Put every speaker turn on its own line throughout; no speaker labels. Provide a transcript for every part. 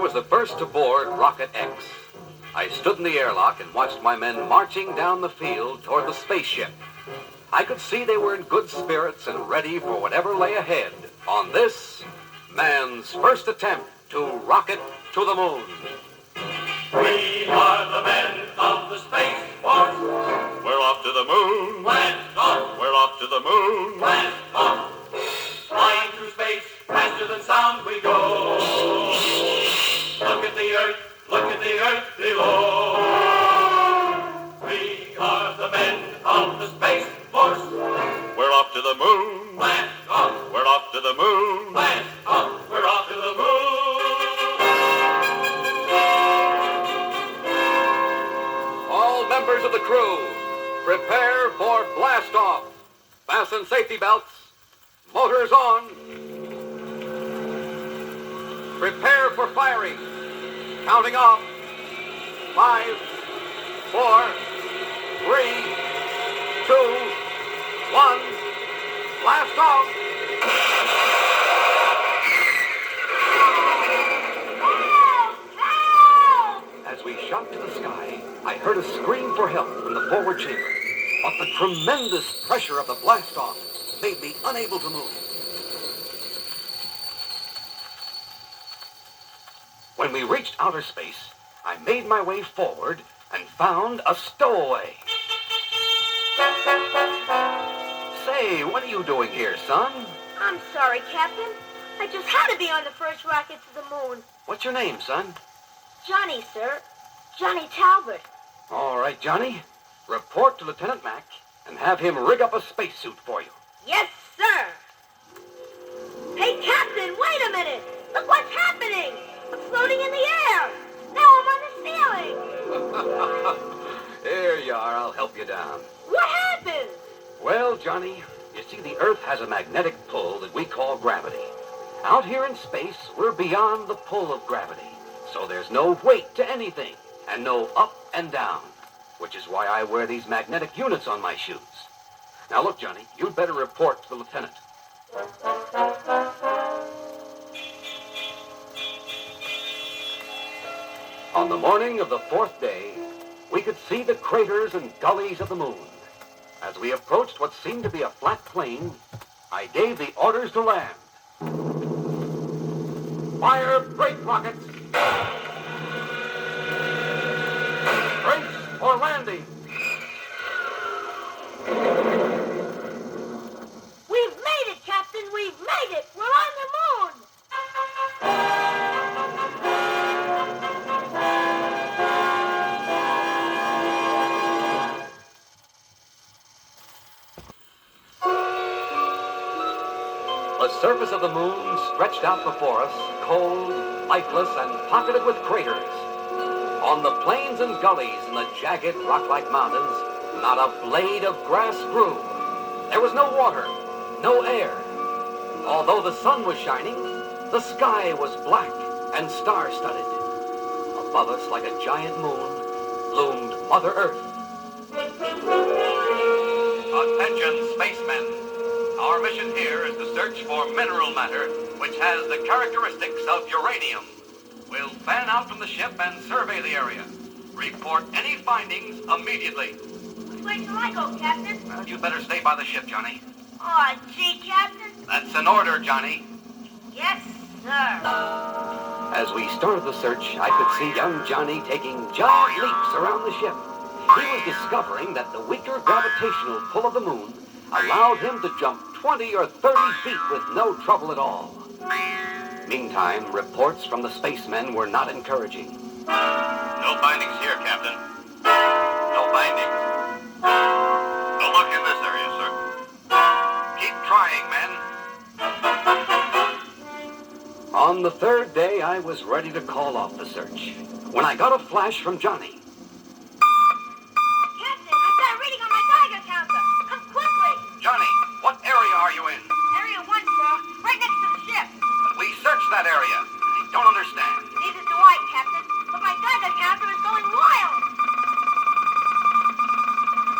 was the first to board Rocket X. I stood in the airlock and watched my men marching down the field toward the spaceship. I could see they were in good spirits and ready for whatever lay ahead on this, man's first attempt to rocket to the moon.
We are the men of the Space Force.
We're off to the moon.
Blast off.
We're off to the moon.
Blast off. Flying through space, faster than sound we go. Look at the earth below. We are the men of the Space Force.
We're off to the moon.
Blast off.
We're off to the moon.
Blast off. We're off to the moon.
All members of the crew, prepare for blast off. Fasten safety belts. Motors on. Prepare for firing. Counting off. 5, 4, 3, 2, 1. Blast off. As we shot to the sky, I heard a scream for help from the forward chamber. But the tremendous pressure of the blast off made me unable to move. When we reached outer space, I made my way forward and found a stowaway. Say, what are you doing here, son?
I'm sorry, Captain. I just had to be on the first rocket to the moon.
What's your name, son?
Johnny, sir. Johnny Talbot.
All right, Johnny. Report to Lieutenant Mack and have him rig up a spacesuit for you.
Yes, sir. Hey, Captain, wait a minute. Look what's happening. I'm floating in the air. Now I'm on the ceiling.
There you are. I'll help you down.
What happened?
Well, Johnny, you see, the Earth has a magnetic pull that we call gravity. Out here in space, we're beyond the pull of gravity. So there's no weight to anything and no up and down, which is why I wear these magnetic units on my shoes. Now look, Johnny, you'd better report to the lieutenant. On the morning of the 4th day, we could see the craters and gullies of the moon. As we approached what seemed to be a flat plain, I gave the orders to land. Fire brake rockets! Brace for landing!
We've made it, Captain. We've made it. We're on the moon.
The surface of the moon stretched out before us, cold, lifeless, and pocketed with craters. On the plains and gullies and the jagged rock-like mountains, not a blade of grass grew. There was no water, no air. Although the sun was shining, the sky was black and star-studded. Above us, like a giant moon, loomed Mother Earth. Attention, spacemen. Our mission here is to search for mineral matter which has the characteristics of uranium. We'll fan out from the ship and survey the area. Report any findings immediately.
Which way shall I go, Captain?
Well, you better stay by the ship, Johnny.
Oh, gee, Captain.
That's an order, Johnny.
Yes, sir.
As we started the search, I could see young Johnny taking giant leaps around the ship. He was discovering that the weaker gravitational pull of the moon allowed him to jump 20 or 30 feet with no trouble at all. Meantime, reports from the spacemen were not encouraging.
No findings here, Captain. No findings. No luck in this area, sir.
Keep trying, men. On the 3rd day, I was ready to call off the search when I got a flash from Johnny.
Captain, I've got a reading on my Geiger counter. Come quickly.
Johnny, what area are you in?
Area 1, sir. Right next to the ship.
We searched that area. I don't understand.
Neither do I, Captain. But my Geiger counter is going wild.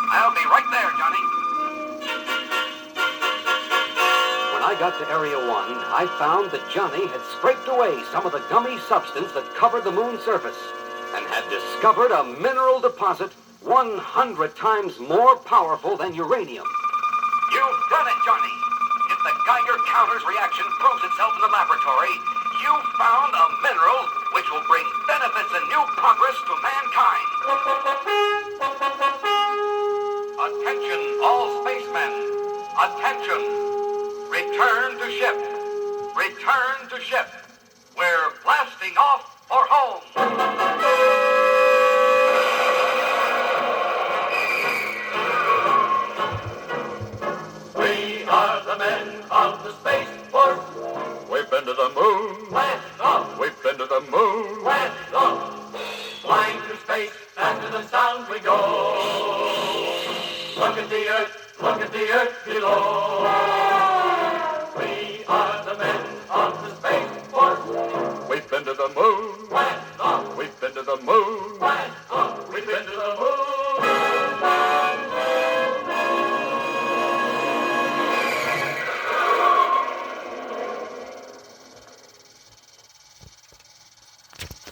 I'll be right there, Johnny. When I I got to Area 1, I found that Johnny had scraped away some of the gummy substance that covered the moon's surface and had discovered a mineral deposit 100 times more powerful than uranium.
You've done it, Johnny. If the Geiger counter's reaction proves itself in the laboratory, you've found a mineral which will bring benefits and new progress to mankind. Attention, all spacemen. Attention. Return to ship. Return to ship. We're blasting off for home.
We are the men of the Space Force.
We've been to the moon.
Blast off,
We've been to the moon.
blast off. Flying through space, faster than sound we go. Look at the earth below. We are the men